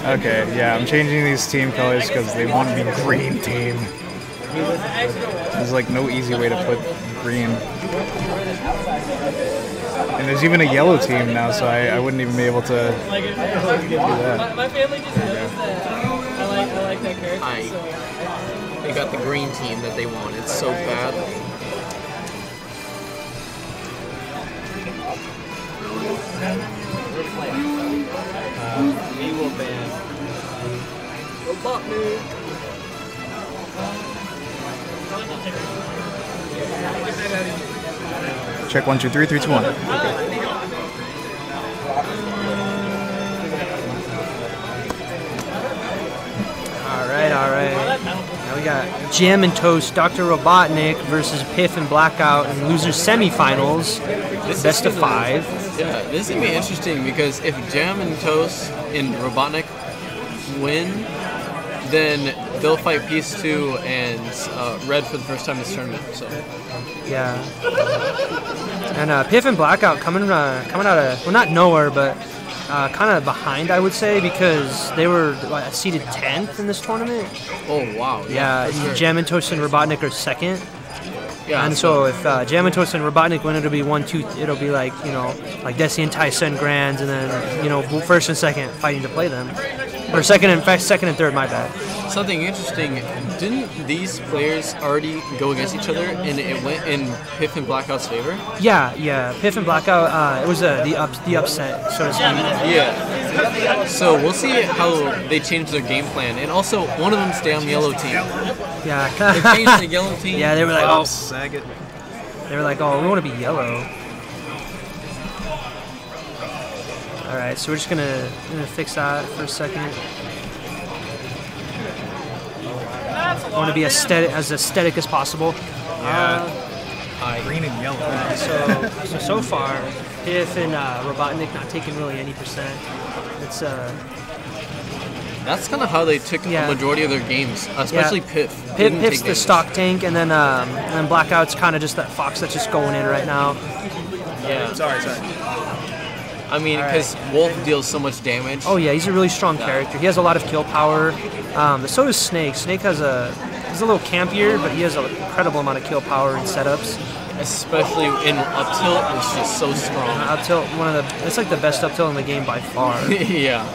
Okay, yeah, I'm changing these team colors because they want to be green team. There's like no easy way to put green. And there's even a yellow team now, so I wouldn't even be able to do that. My family just knows that I like that character. They got the green team that they want. It's so bad. We will ban Robotnik. Check 1, 2, 3, 3, 2, 1. Okay. Alright. Now we got Jamnt0ast, Dr. Robotnik versus Piff and Blackout in losers semifinals. Best of 5. Yeah, this is going to be interesting because if Jamnt0ast and Robotnik win, then they'll fight Peace 2 and Red for the first time in this tournament. So yeah. And Piff and Blackout coming out of, well, not nowhere, but kind of behind, I would say, because they were seeded 10th in this tournament. Oh, wow. Yeah, sure. Jamnt0ast and Robotnik are 2nd. Yeah, and so if Jamnt0ast and Robotnik win, it'll be 1, 2. It'll be like, you know, like Desi and Tyson Grands, and then, you know, first and second fighting to play them, or second and third. My bad. Something interesting. Didn't these players already go against each other, and it went in Piff and Blackout's favor? Yeah. Piff and Blackout. It was the upset, so to speak. Yeah. So we'll see how they change their game plan, and also one of them stay on the yellow team. Yeah. They changed the yellow team. Yeah, they were like, oh, sag it. They were like, oh, we want to be yellow. All right, so we're just gonna fix that for a second. I want to be as aesthetic as possible. Yeah. Green and yellow. So far, Piff and Robotnik not taking really any percent. It's That's kind of how they took the majority of their games, especially Piff. Piff's the stock tank, and then Blackout's kind of just that fox that's just going in right now. Yeah. Sorry. I mean, because Wolf deals so much damage. Oh yeah, he's a really strong character. He has a lot of kill power. So does Snake. Snake he's a little campier, but he has an incredible amount of kill power and setups. Especially in up tilt, it's just so strong. Up tilt, it's like the best up tilt in the game by far. Yeah.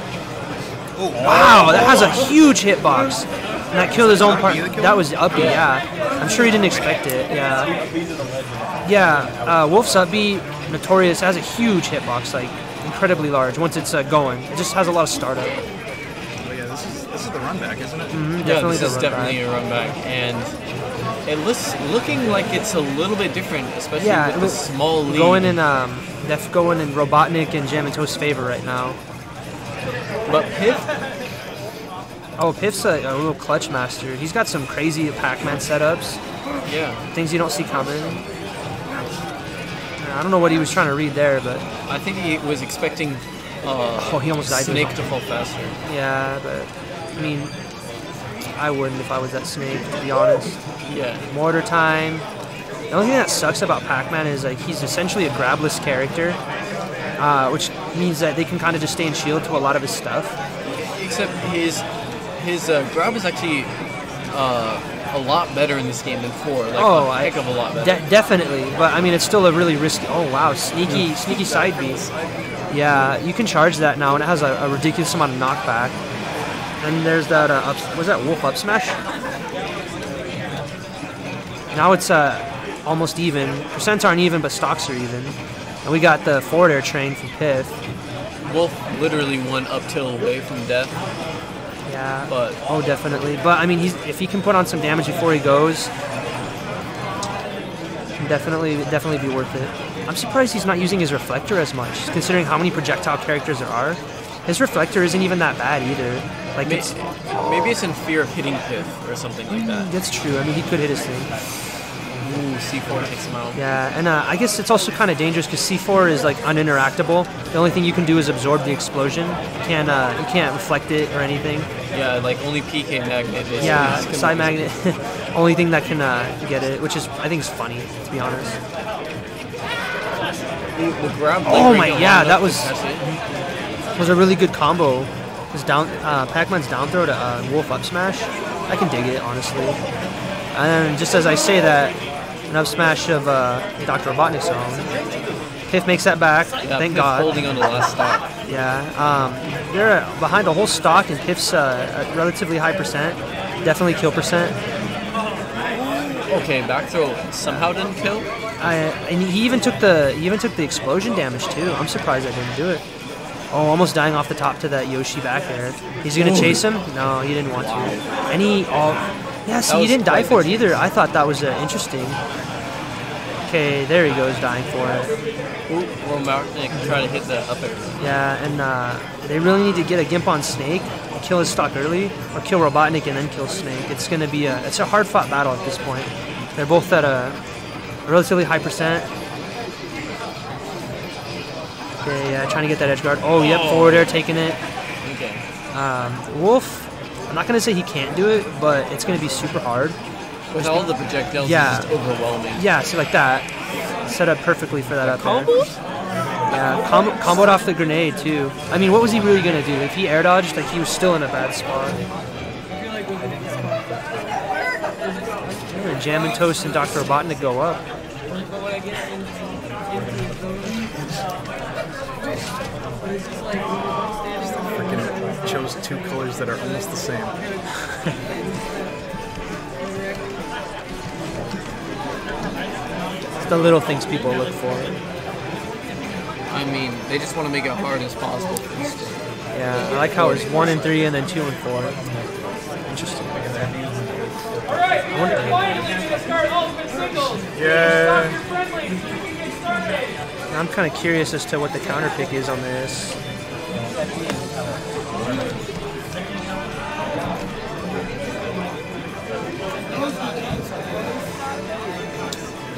Oh, wow, that has a huge hitbox. And that killed his own part. That was uppy, yeah. I'm sure he didn't expect it, yeah. Yeah, Wolf's up B, Notorious, has a huge hitbox, like incredibly large once it's going. It just has a lot of startup. Oh yeah, this is the run back, isn't it? Yeah, this is definitely a run back, and it looking like it's a little bit different, especially with the small lead. Going in Robotnik and Jamnt0ast's favor right now. But Piff? Oh, Piff's a little clutch master. He's got some crazy Pac-Man setups. Yeah. Things you don't see coming. I don't know what he was trying to read there, but I think he was expecting he almost died. Snake to fall faster. Yeah, but I mean, I wouldn't if I was that Snake, to be honest. Yeah. Mortar time. The only thing that sucks about Pac-Man is like he's essentially a grabless character, which means that they can kind of just stay in shield to a lot of his stuff. Except his grab is actually a lot better in this game than 4. Like a heck of a lot better. Definitely, but I mean it's still a really risky. Oh wow, sneaky side B. Yeah, you can charge that now, and it has a ridiculous amount of knockback. And there's that was that Wolf up smash? Now it's almost even. Percents aren't even, but stocks are even. And we got the forward air train from Piff. Wolf literally one up till away from death. Yeah. But definitely. But I mean, if he can put on some damage before he goes, can definitely be worth it. I'm surprised he's not using his reflector as much, considering how many projectile characters there are. His reflector isn't even that bad either. Like maybe it's in fear of hitting Piff or something like that. That's true. I mean, he could hit his thing. Ooh, C4 takes him out. Yeah, and I guess it's also kind of dangerous because C4 is like uninteractable. The only thing you can do is absorb the explosion. You can't reflect it or anything. Yeah, like only PK magnet. Basically. Yeah, side magnet. Only thing that can get it, which is I think is funny, to be honest. The grab, oh my, yeah, that was a really good combo. His Pac-Man's down throw to Wolf up smash. I can dig it, honestly. And just as I say that, an up smash of Dr. Robotnik's own. Piff makes that back. Yeah, Thank Piff God. holding on the last stock. Yeah. They're behind the whole stock, and Piff's a relatively high percent. Definitely kill percent. Okay, back throw somehow didn't kill. And he even took the explosion damage too. I'm surprised I didn't do it. Oh, almost dying off the top to that Yoshi back there. He's gonna chase him? No, he didn't want to. And yeah, see, he didn't die for it either. I thought that was interesting. Okay, there he goes, dying for it. Ooh, Robotnik try to hit the up air. Yeah, and they really need to get a Gimp on Snake, kill his stock early, or kill Robotnik and then kill Snake. It's gonna be it's a hard fought battle at this point. They're both at a relatively high percent. Okay, yeah, trying to get that edge guard. Oh, yep, forward air, taking it. Okay. Wolf, I'm not gonna say he can't do it, but it's gonna be super hard. With all the projectiles, yeah, it's just overwhelming. Yeah, so like that. Set up perfectly for that up there. Yeah, comboed off the grenade too. I mean, what was he really gonna do? If he air dodged, like he was still in a bad spot. Jamnt0ast and Dr. Robotnik go up. Freaking chose two colors that are almost the same. It's the little things people look for. I mean, they just want to make it hard as possible. Yeah, I like how it's 1 and 3 and then 2 and 4. Interesting. Alright, we're gonna start ultimate singles. Yeah. Stop your friendly. You can get started. I'm kind of curious as to what the counter pick is on this.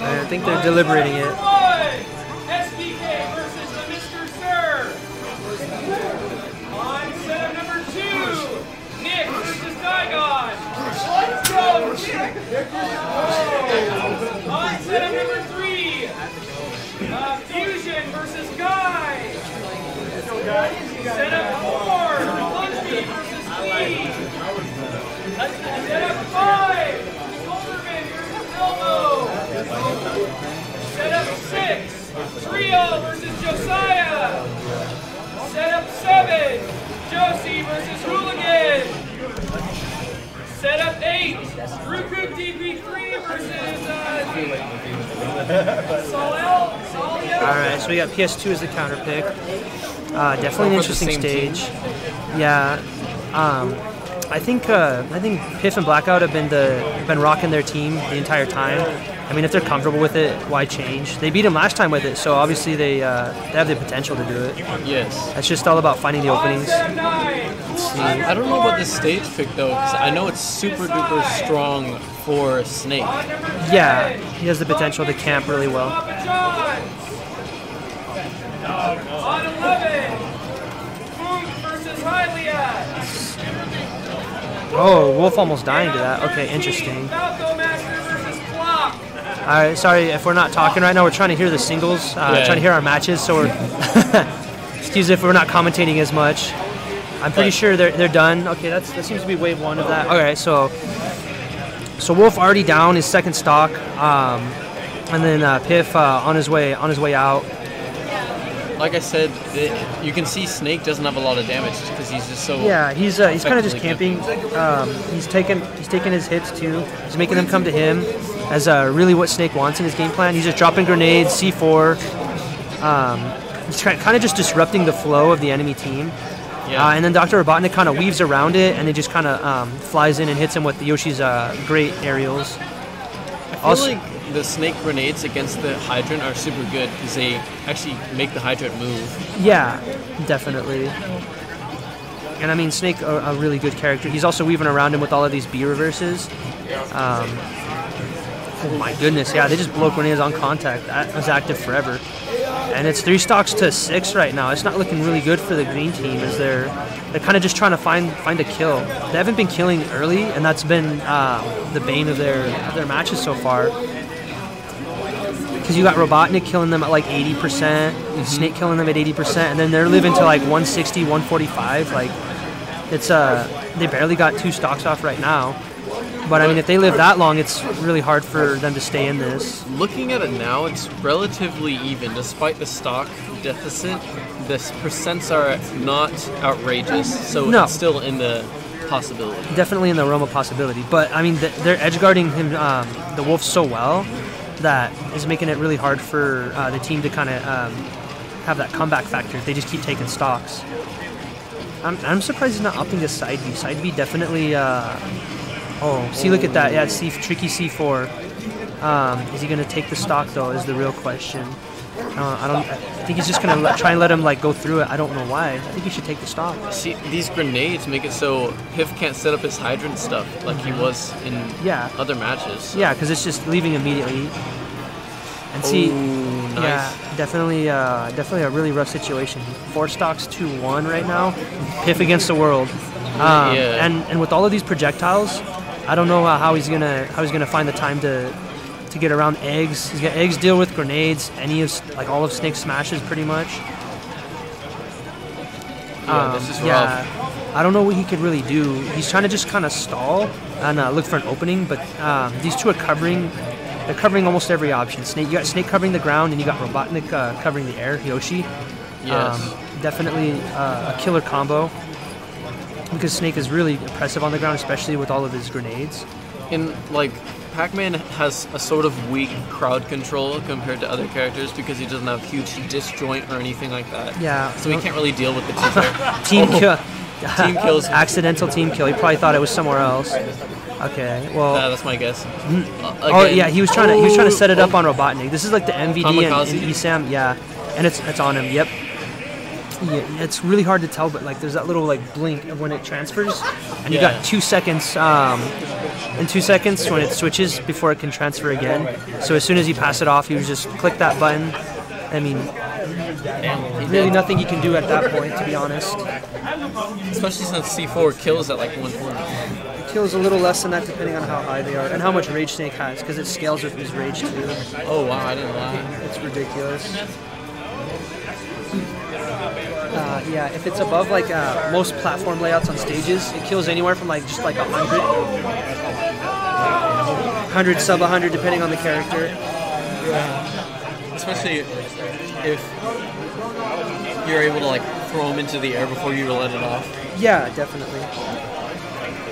I think they're deliberating it. SBK versus the Mr. Sir. On set of number 2, Nick versus Digon. Let's go, Nick. On set of number 3, Fusion versus Guy. Set up 4, Lunsky versus Steve. Set up 5, Silverman versus Elmo. Set up 6, Trio versus Josiah. Set up 7, Josie versus Hooligan. Set up 8, Ruku DP3 versus Solel. Alright, so we got PS2 as the counter pick. Definitely an interesting stage. Yeah. I think Piff and Blackout have been rocking their team the entire time. I mean, if they're comfortable with it, why change? They beat them last time with it, so obviously they have the potential to do it. Yes. It's just all about finding the openings. Let's see. I don't know about this stage pick though, because I know it's super duper strong for Snake. Yeah, he has the potential to camp really well. On 11, Boom versus Hylia. Oh, Wolf almost dying to that. Okay, interesting. Alright, sorry if we're not talking right now. We're trying to hear the singles, trying to hear our matches, so we're excuse if we're not commentating as much. I'm pretty sure they're done. Okay, that seems to be wave 1 of that. Alright, so Wolf already down his second stock, and then Piff on his way out. Like I said, you can see Snake doesn't have a lot of damage because he's just so. Yeah, he's kind of just camping. He's taking his hits too. He's making them come to him as really what Snake wants in his game plan. He's just dropping grenades, C4. He's kind of just disrupting the flow of the enemy team. Yeah. And then Dr. Robotnik kind of weaves around it, and it just kind of flies in and hits him with Yoshi's great aerials. I feel like the Snake grenades against the Hydrant are super good because they actually make the Hydrant move. Yeah, definitely. And I mean, Snake, a really good character. He's also weaving around him with all of these B reverses. Oh my goodness, yeah, they just blow grenades on contact. That was active forever. And it's 3 stocks to 6 right now. It's not looking really good for the green team as they're kind of just trying to find a kill. They haven't been killing early, and that's been the bane of their matches so far. Because you got Robotnik killing them at like 80%, Snake killing them at 80%, and then they're living to like 160, 145. Like, It's they barely got 2 stocks off right now. But I mean, if they live that long, it's really hard for them to stay in this. Looking at it now, it's relatively even. Despite the stock deficit, the percents are not outrageous, so No. it's still in the possibility. Definitely in the realm of possibility. But I mean, they're edge guarding him, the Wolf, so well that is making it really hard for the team to kind of have that comeback factor if they just keep taking stocks. I'm surprised he's not opting to side B. Side B definitely. Oh, see, look at that. Yeah, it's tricky C4. Is he going to take the stock, though, is the real question. I think he's just going to try and let him like go through it. I don't know why. I think he should take the stock. See, these grenades make it so Piff can't set up his hydrant stuff like he was in other matches. So. Yeah, because it's just leaving immediately. And see, nice. Yeah, definitely a really rough situation. 4 stocks, 2-1 right now. Piff against the world. And with all of these projectiles, I don't know how he's gonna find the time to get around eggs. He's got eggs deal with grenades, any of like all of Snake's smashes pretty much. This is rough. I don't know what he could really do. He's trying to just kind of stall and look for an opening, but these two are covering. They're covering almost every option. You got Snake covering the ground, and you got Robotnik covering the air. Yoshi. Yes. Definitely a killer combo. Because Snake is really impressive on the ground, especially with all of his grenades. And like, Pac-Man has a sort of weak crowd control compared to other characters because he doesn't have huge disjoint or anything like that. Yeah. So he can't really deal with the team kill. Team kills. Accidental team kill. He probably thought it was somewhere else. Okay. Well. That's my guess. Oh yeah, he was trying to set it up on Robotnik. This is like the MVD and ESAM. Yeah, and it's on him. Yep. Yeah, it's really hard to tell, but like there's that little like blink of when it transfers, and you got 2 seconds. In 2 seconds when it switches before it can transfer again. So as soon as you pass it off, you just click that button. I mean, really nothing you can do at that point, to be honest. Especially since C4 kills at like 1 point. It kills a little less than that depending on how high they are and how much rage Snake has, because it scales with his rage too. Oh wow, I didn't know that. It's ridiculous. Yeah, if it's above like most platform layouts on stages, it kills anywhere from like just like 100 sub 100 depending on the character. Yeah. Especially if you're able to like throw them into the air before you let it off. Yeah, definitely.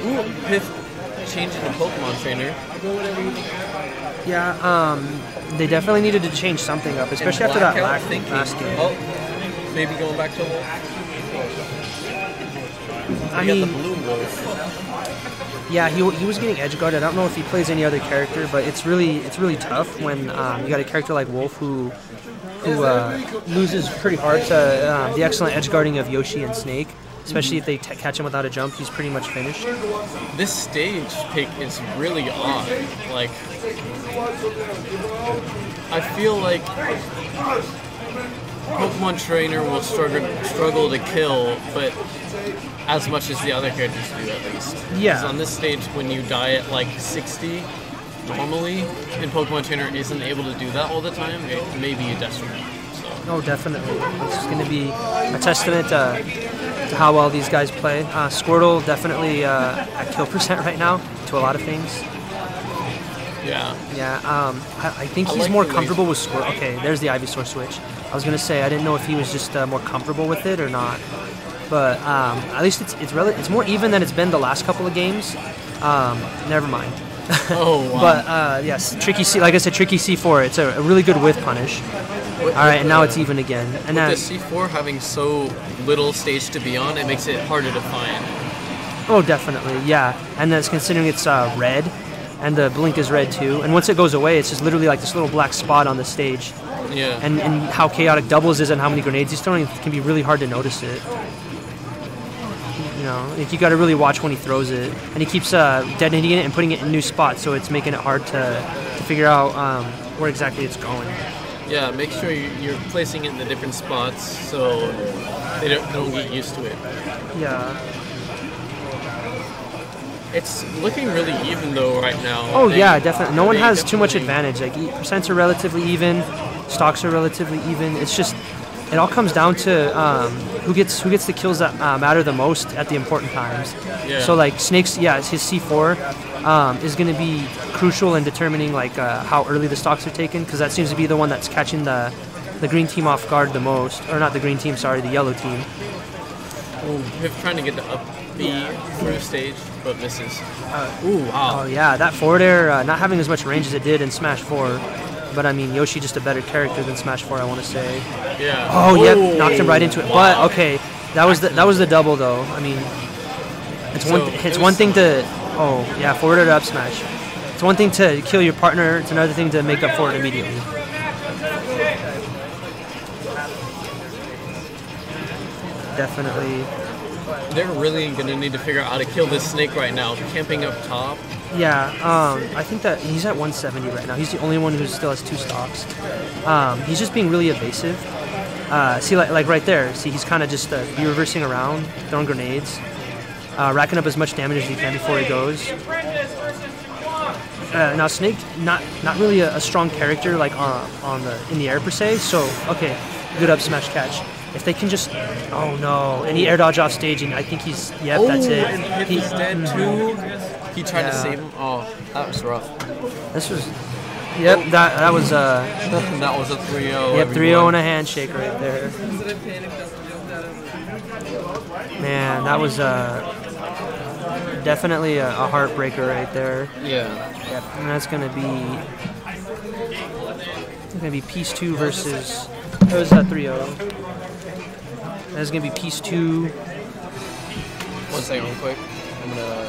Ooh, Piff changing the Pokemon trainer. Yeah, they definitely needed to change something up, especially after that last game. Maybe going back to Wolf. I mean, the blue Wolf. Yeah, he was getting edge guarded. I don't know if he plays any other character, but it's really tough when you got a character like Wolf who loses pretty hard to the excellent edge guarding of Yoshi and Snake. Especially if they catch him without a jump, he's pretty much finished. This stage pick is really odd. Like, I feel like Pokemon Trainer will struggle to kill, but as much as the other characters do, at least. Yeah. Because on this stage, when you die at like 60, normally, and Pokemon Trainer isn't able to do that all the time, it may be a detriment. So. Oh, definitely. It's going to be a testament to how well these guys play. Squirtle definitely at kill percent right now to a lot of things. Yeah. Yeah. I think he's more comfortable with Squirtle. Okay, there's the Ivysaur switch. I was gonna say I didn't know if he was just more comfortable with it or not, but at least it's more even than it's been the last couple of games. Never mind. Oh wow. But yes, tricky C. Like I said, tricky C4. It's a really good with punish. All right, and now it's even again. And with the C4 having so little stage to be on, it makes it harder to find. Oh, definitely, yeah. And that's considering it's red, and the blink is red too. And once it goes away, it's just literally like this little black spot on the stage. Yeah. And how chaotic doubles is and how many grenades he's throwing, it can be really hard to notice it. You know, like you got to really watch when he throws it, and he keeps detonating it and putting it in new spots, so it's making it hard to figure out where exactly it's going. Yeah, make sure you're placing it in the different spots so they don't get used to it. Yeah. It's looking really even though right now. Oh yeah, definitely. No one has too much advantage. Like percents are relatively even, stocks are relatively even. It's just it all comes down to who gets the kills that matter the most at the important times. Yeah. So like Snake's, his C4 is going to be crucial in determining like how early the stocks are taken, because that seems to be the one that's catching the green team off guard the most, or not the green team, sorry, the yellow team. Piff trying to get the up B through stage, but misses. Ooh, wow. Oh yeah, that forward air not having as much range as it did in Smash 4. But I mean, Yoshi just a better character than Smash 4, I want to say. Yeah. Oh, yep, knocked him right into it. But okay, that was the double though. I mean, it's one thing to forward or up smash. It's one thing to kill your partner. It's another thing to make up for it immediately. Definitely. They're really gonna need to figure out how to kill this Snake right now. Camping up top. Yeah, I think that he's at 170 right now. He's the only one who still has 2 stocks. He's just being really evasive. See, like right there. See, he's kind of just reversing around, throwing grenades, racking up as much damage as he can before he goes. Now Snake, not really a strong character like in the air per se. So okay, good up smash catch. If they can just, oh no, and he air dodge off stage, and I think he's, that's it. And he's dead too. He tried to save him. Oh, that was rough. This was, that was that was a 3-0. Yep, 3-0 and a handshake right there. Man, that was definitely a heartbreaker right there. Yeah. Yep, and that's gonna be Piece 2 versus. It was 3-0. That's gonna be Piece 2. 1 second, real quick. I'm gonna.